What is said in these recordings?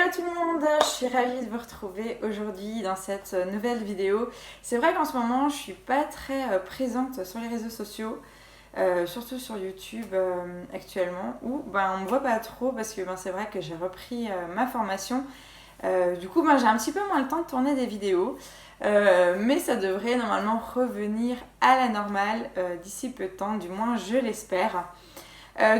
Hello tout le monde, je suis ravie de vous retrouver aujourd'hui dans cette nouvelle vidéo. C'est vrai qu'en ce moment je suis pas très présente sur les réseaux sociaux, surtout sur YouTube actuellement, où on me voit pas trop parce que c'est vrai que j'ai repris ma formation. Du coup j'ai un petit peu moins le temps de tourner des vidéos, mais ça devrait normalement revenir à la normale d'ici peu de temps, du moins je l'espère.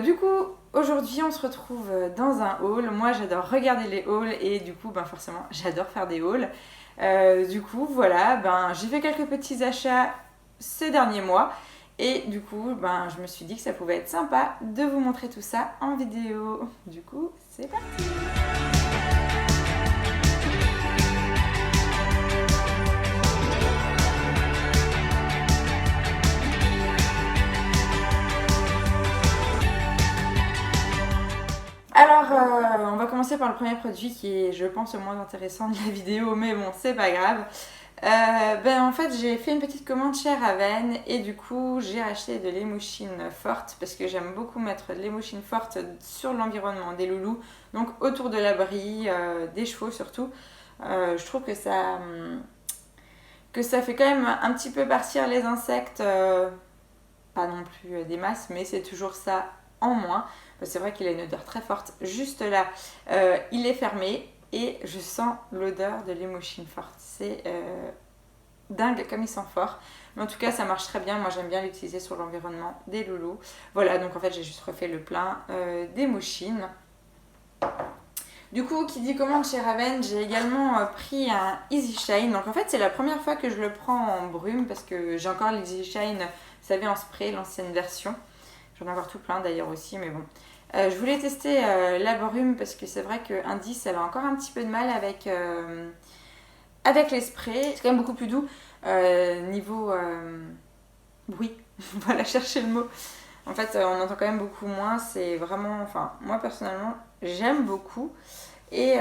Du coup, aujourd'hui, on se retrouve dans un haul. Moi, j'adore regarder les hauls et du coup, forcément, j'adore faire des hauls. Du coup, voilà, j'ai fait quelques petits achats ces derniers mois et du coup, je me suis dit que ça pouvait être sympa de vous montrer tout ça en vidéo. Du coup, c'est parti! Alors, on va commencer par le premier produit qui est, je pense, le moins intéressant de la vidéo, mais bon, c'est pas grave. En fait, j'ai fait une petite commande chez Raven et du coup, j'ai acheté de l'émouchine forte parce que j'aime beaucoup mettre de l'émouchine forte sur l'environnement des loulous, donc autour de l'abri, des chevaux surtout. Je trouve que ça fait quand même un petit peu partir les insectes, pas non plus des masses, mais c'est toujours ça en moins. C'est vrai qu'il a une odeur très forte. Juste là, il est fermé et je sens l'odeur de l'émouchine forte. C'est dingue comme il sent fort. Mais en tout cas, ça marche très bien. Moi, j'aime bien l'utiliser sur l'environnement des loulous. Voilà, donc en fait, j'ai juste refait le plein d'émouchine. Du coup, qui dit commande chez Raven, j'ai également pris un Easy Shine. Donc en fait, c'est la première fois que je le prends en brume parce que j'ai encore l'Easy Shine, vous savez, en spray, l'ancienne version. J'en ai encore tout plein d'ailleurs aussi, mais bon. Je voulais tester la brume parce que c'est vrai que Indice avait encore un petit peu de mal avec les sprays. C'est quand même beaucoup plus doux niveau bruit. Voilà, chercher le mot. En fait, on entend quand même beaucoup moins. C'est vraiment, moi personnellement, j'aime beaucoup. Et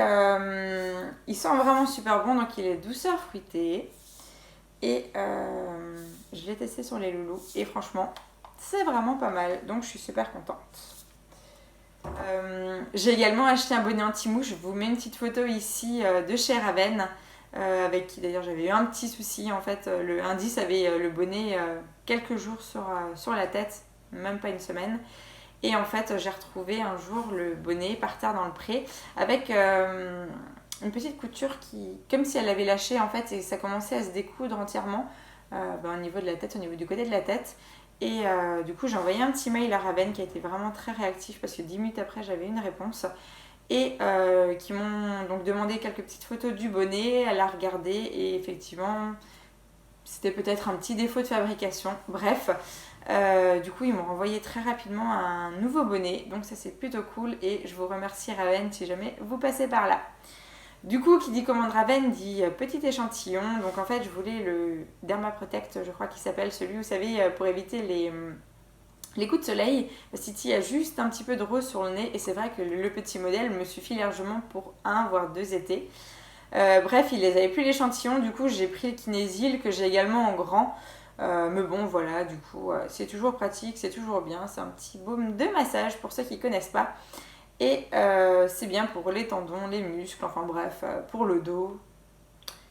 il sent vraiment super bon, donc il est douceur fruitée. Et je l'ai testé sur les loulous et franchement, c'est vraiment pas mal, donc je suis super contente. J'ai également acheté un bonnet anti-mouche. Je vous mets une petite photo ici de chez Raven, avec qui d'ailleurs j'avais eu un petit souci. En fait, le Indice avait le bonnet quelques jours sur la tête, même pas une semaine. Et en fait, j'ai retrouvé un jour le bonnet par terre dans le pré avec une petite couture qui, comme si elle avait lâché en fait, et ça commençait à se découdre entièrement au niveau de la tête, au niveau du côté de la tête. Et du coup, j'ai envoyé un petit mail à Raven qui a été vraiment très réactif parce que 10 minutes après, j'avais une réponse. Et qui m'ont donc demandé quelques petites photos du bonnet. Elle a regardé et effectivement, c'était peut-être un petit défaut de fabrication. Bref, du coup, ils m'ont renvoyé très rapidement un nouveau bonnet. Donc ça, c'est plutôt cool et je vous remercie Raven si jamais vous passez par là. Du coup, qui dit commande Raven dit petit échantillon. Donc en fait, je voulais le Derma Protect, je crois qu'il s'appelle, celui, vous savez, pour éviter les coups de soleil. Titi a juste un petit peu de rose sur le nez et c'est vrai que le petit modèle me suffit largement pour 1 voire 2 étés. Bref, il les avait plus l'échantillon, du coup j'ai pris le Kinésil que j'ai également en grand. Mais bon, voilà, du coup, c'est toujours pratique, c'est toujours bien. C'est un petit baume de massage pour ceux qui ne connaissent pas. Et c'est bien pour les tendons, les muscles, enfin bref, pour le dos.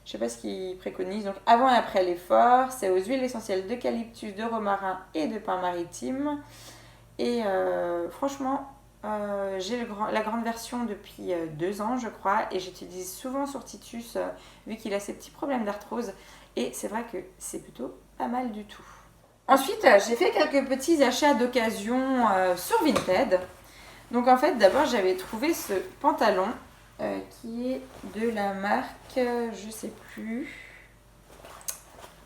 Je sais pas ce qu'ils préconisent. Donc avant et après l'effort, c'est aux huiles essentielles d'eucalyptus, de romarin et de pin maritime. Et franchement, j'ai la grande version depuis 2 ans, je crois. Et j'utilise souvent sur Titus, vu qu'il a ses petits problèmes d'arthrose. Et c'est vrai que c'est plutôt pas mal du tout. Ensuite, j'ai fait quelques petits achats d'occasion sur Vinted. Donc en fait, d'abord, j'avais trouvé ce pantalon qui est de la marque, je sais plus.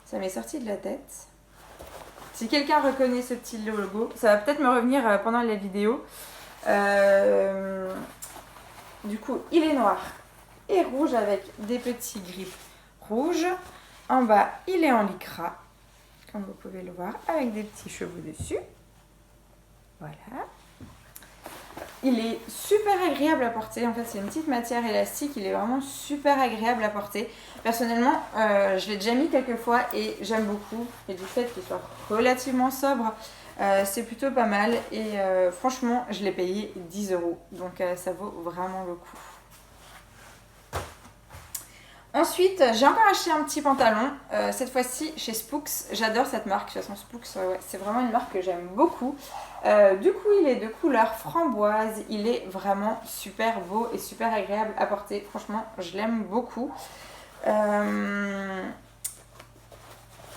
Ça m'est sorti de la tête. Si quelqu'un reconnaît ce petit logo, ça va peut-être me revenir pendant la vidéo. Du coup, il est noir et rouge avec des petits griffes rouges. En bas, il est en lycra, comme vous pouvez le voir, avec des petits cheveux dessus. Voilà. Il est super agréable à porter. En fait, c'est une petite matière élastique. Il est vraiment super agréable à porter. Personnellement, je l'ai déjà mis quelques fois et j'aime beaucoup. Et du fait qu'il soit relativement sobre, c'est plutôt pas mal. Et franchement, je l'ai payé 10 €. Donc, ça vaut vraiment le coup. Ensuite, j'ai encore acheté un petit pantalon, cette fois-ci chez Spooks. J'adore cette marque, de toute façon Spooks, ouais, c'est vraiment une marque que j'aime beaucoup. Du coup, il est de couleur framboise, il est vraiment super beau et super agréable à porter. Franchement, je l'aime beaucoup.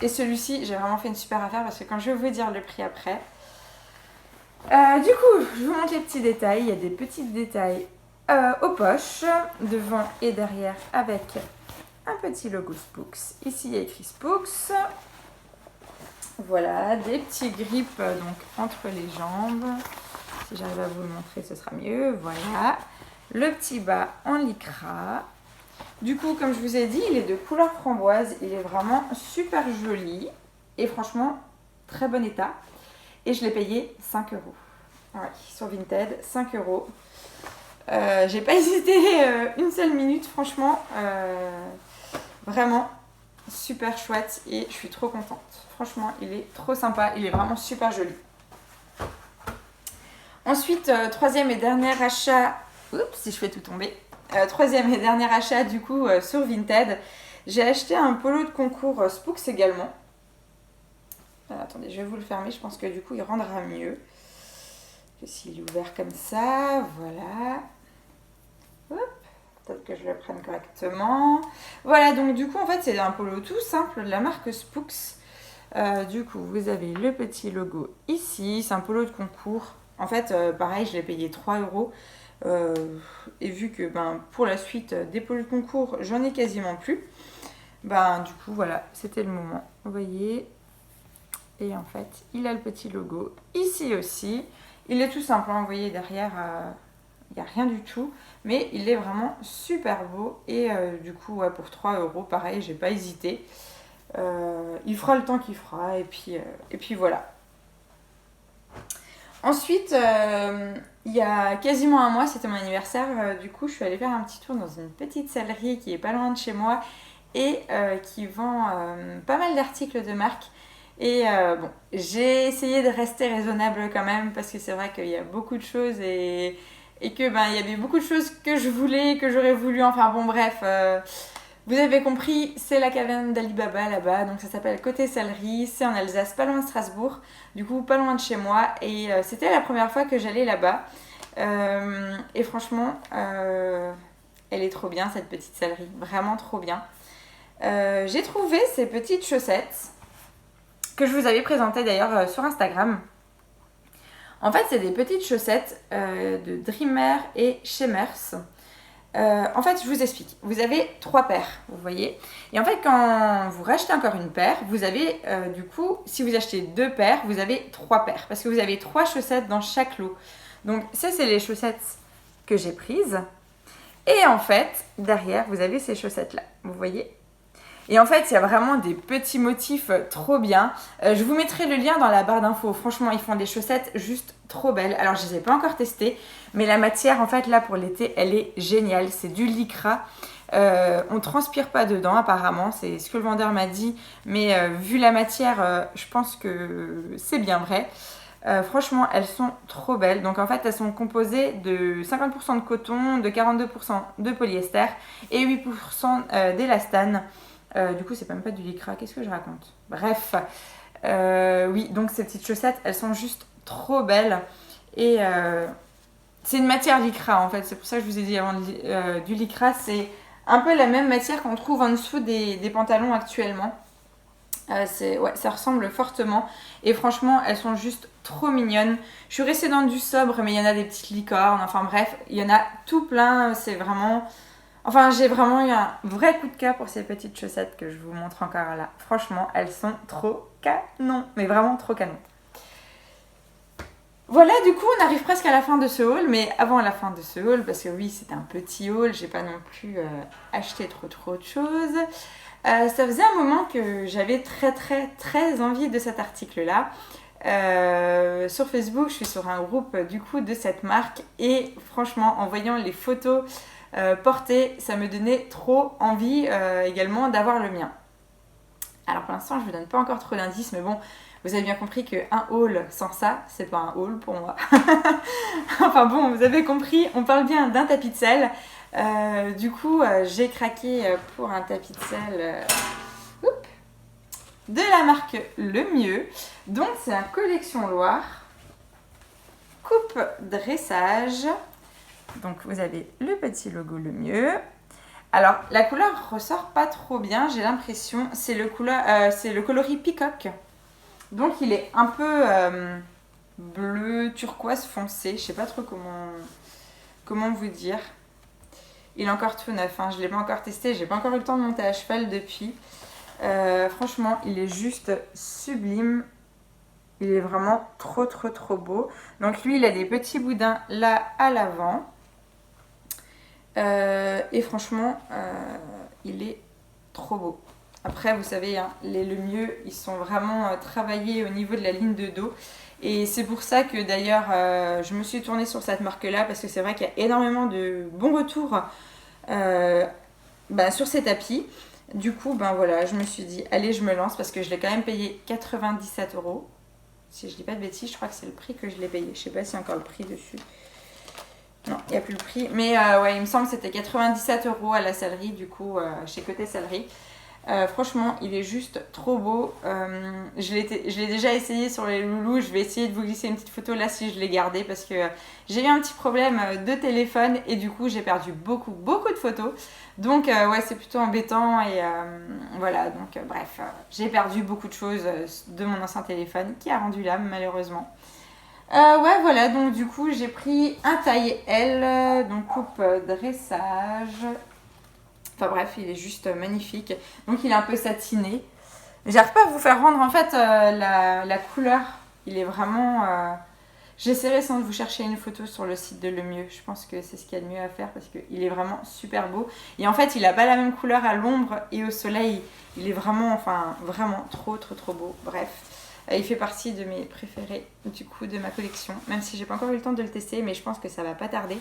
Et celui-ci, j'ai vraiment fait une super affaire parce que quand je vais vous dire le prix après. Du coup, je vous montre les petits détails. Il y a des petits détails aux poches, devant et derrière, avec un petit logo Spooks. Ici, il y a écrit Spooks. Voilà, des petits grips donc entre les jambes. Si j'arrive à vous le montrer, ce sera mieux. Voilà, le petit bas en lycra. Du coup, comme je vous ai dit, il est de couleur framboise. Il est vraiment super joli et franchement, très bon état. Et je l'ai payé 5 €. Ouais, sur Vinted, 5 €. J'ai pas hésité une seule minute, franchement. Vraiment super chouette et je suis trop contente. Franchement, il est trop sympa. Il est vraiment super joli. Ensuite, troisième et dernier achat. Oups, si je fais tout tomber. Troisième et dernier achat du coup sur Vinted. J'ai acheté un polo de concours Spooks également. Attendez, je vais vous le fermer. Je pense que du coup, il rendra mieux que s'il est ouvert comme ça. Voilà. Hop. Peut-être que je le prenne correctement. Voilà, donc du coup, en fait, c'est un polo tout simple de la marque Spooks. Du coup, vous avez le petit logo ici. C'est un polo de concours. En fait, pareil, je l'ai payé 3 €. Et vu que pour la suite des polos de concours, j'en ai quasiment plus. Du coup, voilà, c'était le moment. Vous voyez. Et en fait, il a le petit logo ici aussi. Il est tout simple, hein, vous voyez, derrière, il n'y a rien du tout. Mais il est vraiment super beau. Et du coup, ouais, pour 3 €, pareil, j'ai pas hésité. Il fera le temps qu'il fera. Et puis voilà. Ensuite, il y a quasiment un mois, c'était mon anniversaire. Du coup, je suis allée faire un petit tour dans une petite sellerie qui est pas loin de chez moi. Et qui vend pas mal d'articles de marque. Et bon, j'ai essayé de rester raisonnable quand même parce que c'est vrai qu'il y a beaucoup de choses et que il y avait beaucoup de choses que je voulais, que j'aurais voulu. Enfin bon, bref, vous avez compris, c'est la caverne d'Alibaba là-bas. Donc ça s'appelle Côté Salerie, c'est en Alsace, pas loin de Strasbourg. Du coup, pas loin de chez moi. Et c'était la première fois que j'allais là-bas. Et franchement, elle est trop bien cette petite salerie, vraiment trop bien. J'ai trouvé ces petites chaussettes que je vous avais présentées d'ailleurs sur Instagram. En fait, c'est des petites chaussettes de Dreamer et Shemers. En fait, je vous explique. Vous avez 3 paires, vous voyez. Et en fait, quand vous rachetez encore une paire, vous avez du coup, si vous achetez 2 paires, vous avez 3 paires. Parce que vous avez 3 chaussettes dans chaque lot. Donc ça, c'est les chaussettes que j'ai prises. Et en fait, derrière, vous avez ces chaussettes-là. Vous voyez ? Et en fait, il y a vraiment des petits motifs trop bien. Je vous mettrai le lien dans la barre d'infos. Franchement, ils font des chaussettes juste trop belles. Alors, je ne les ai pas encore testées. Mais la matière, en fait, là, pour l'été, elle est géniale. C'est du lycra. On ne transpire pas dedans, apparemment. C'est ce que le vendeur m'a dit. Mais vu la matière, je pense que c'est bien vrai. Franchement, elles sont trop belles. Donc, en fait, elles sont composées de 50% de coton, de 42% de polyester et 8% d'élastane. Du coup, c'est même pas du lycra. Qu'est-ce que je raconte ? Bref. Oui, donc ces petites chaussettes, elles sont juste trop belles. Et c'est une matière lycra, en fait. C'est pour ça que je vous ai dit avant du lycra. C'est un peu la même matière qu'on trouve en dessous des pantalons actuellement. Ouais, ça ressemble fortement. Et franchement, elles sont juste trop mignonnes. Je suis restée dans du sobre, mais il y en a des petites licornes. Enfin bref, il y en a tout plein. C'est vraiment... Enfin, j'ai vraiment eu un vrai coup de cœur pour ces petites chaussettes que je vous montre encore là. Franchement, elles sont trop canon. Mais vraiment trop canon. Voilà, du coup, on arrive presque à la fin de ce haul. Mais avant la fin de ce haul, parce que oui, c'est un petit haul. J'ai pas non plus acheté trop de choses. Ça faisait un moment que j'avais très envie de cet article-là. Sur Facebook, je suis sur un groupe du coup de cette marque. Et franchement, en voyant les photos... portée, ça me donnait trop envie également d'avoir le mien. Alors pour l'instant, je ne vous donne pas encore trop d'indices, mais bon, vous avez bien compris qu'un haul sans ça, c'est pas un haul pour moi. Enfin bon, vous avez compris, on parle bien d'un tapis de selle. Du coup, j'ai craqué pour un tapis de selle de la marque Le Mieux. Donc, c'est la collection Loire. Coupe dressage. Donc, vous avez le petit logo Le Mieux. Alors, la couleur ressort pas trop bien, j'ai l'impression. C'est le coloris peacock. Donc, il est un peu bleu, turquoise foncé. Je sais pas trop comment vous dire. Il est encore tout neuf, hein. Je ne l'ai pas encore testé, j'ai pas encore eu le temps de monter à cheval depuis. Franchement, il est juste sublime. Il est vraiment trop beau. Donc lui, il a des petits boudins là à l'avant. Et franchement, il est trop beau. Après, vous savez, hein, Le Mieux, ils sont vraiment travaillés au niveau de la ligne de dos. Et c'est pour ça que d'ailleurs, je me suis tournée sur cette marque-là, parce que c'est vrai qu'il y a énormément de bons retours sur ces tapis. Du coup, voilà, je me suis dit, allez, je me lance, parce que je l'ai quand même payé 97 €. Si je dis pas de bêtises, je crois que c'est le prix que je l'ai payé. Je sais pas s'il y a encore le prix dessus. Non, il n'y a plus le prix. Mais ouais, il me semble que c'était 97 € à la sellerie, du coup, chez Côté Sellerie. Franchement, il est juste trop beau. Je l'ai déjà essayé sur les loulous. Je vais essayer de vous glisser une petite photo là si je l'ai gardé, parce que j'ai eu un petit problème de téléphone et du coup j'ai perdu beaucoup de photos. Donc ouais, c'est plutôt embêtant et voilà. Donc bref, j'ai perdu beaucoup de choses de mon ancien téléphone qui a rendu l'âme malheureusement. Ouais, voilà, donc du coup j'ai pris un taille L, donc coupe dressage. Enfin bref, il est juste magnifique. Donc il est un peu satiné. J'arrive pas à vous faire rendre en fait la couleur. Il est vraiment... J'essaierai sans de vous chercher une photo sur le site de Le Mieux. Je pense que c'est ce qu'il y a de mieux à faire parce qu'il est vraiment super beau. Et en fait, il n'a pas la même couleur à l'ombre et au soleil. Il est vraiment, vraiment trop beau. Bref, il fait partie de mes préférés du coup de ma collection. Même si j'ai pas encore eu le temps de le tester, mais je pense que ça va pas tarder.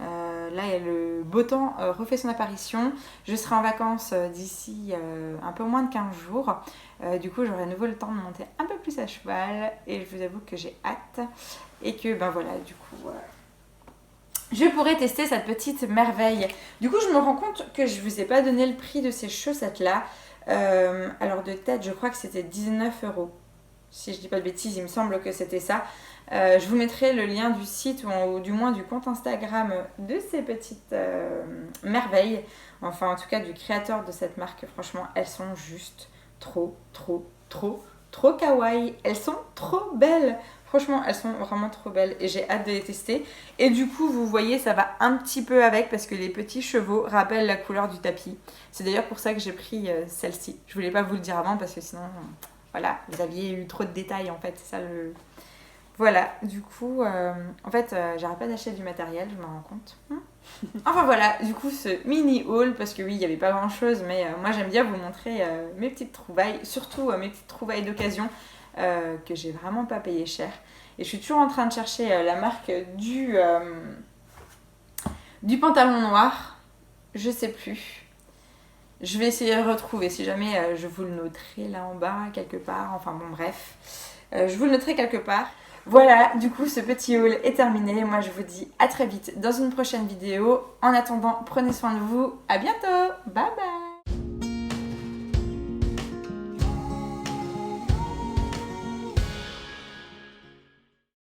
Là, le beau temps refait son apparition. Je serai en vacances d'ici un peu moins de 15 jours. Du coup, j'aurai à nouveau le temps de monter un peu plus à cheval. Et je vous avoue que j'ai hâte. Et que, voilà, du coup, je pourrais tester cette petite merveille. Du coup, je me rends compte que je ne vous ai pas donné le prix de ces chaussettes-là. Alors, de tête, je crois que c'était 19 €. Si je dis pas de bêtises, il me semble que c'était ça. Je vous mettrai le lien du site ou du moins du compte Instagram de ces petites merveilles. Enfin, en tout cas, du créateur de cette marque. Franchement, elles sont juste trop kawaii. Elles sont trop belles. Franchement, elles sont vraiment trop belles et j'ai hâte de les tester. Et du coup, vous voyez, ça va un petit peu avec parce que les petits chevaux rappellent la couleur du tapis. C'est d'ailleurs pour ça que j'ai pris celle-ci. Je voulais pas vous le dire avant parce que sinon... Voilà, vous aviez eu trop de détails en fait, c'est ça le... Voilà, du coup, en fait, j'arrête pas d'acheter du matériel, je me rends compte. Enfin voilà, du coup, ce mini haul, parce que oui, il n'y avait pas grand chose, mais moi j'aime bien vous montrer mes petites trouvailles, surtout mes petites trouvailles d'occasion, que j'ai vraiment pas payé cher. Et je suis toujours en train de chercher la marque du pantalon noir, je sais plus. Je vais essayer de le retrouver, si jamais je vous le noterai là en bas, quelque part. Enfin bon, bref. Je vous le noterai quelque part. Voilà, du coup, ce petit haul est terminé. Moi, je vous dis à très vite dans une prochaine vidéo. En attendant, prenez soin de vous. À bientôt. Bye bye.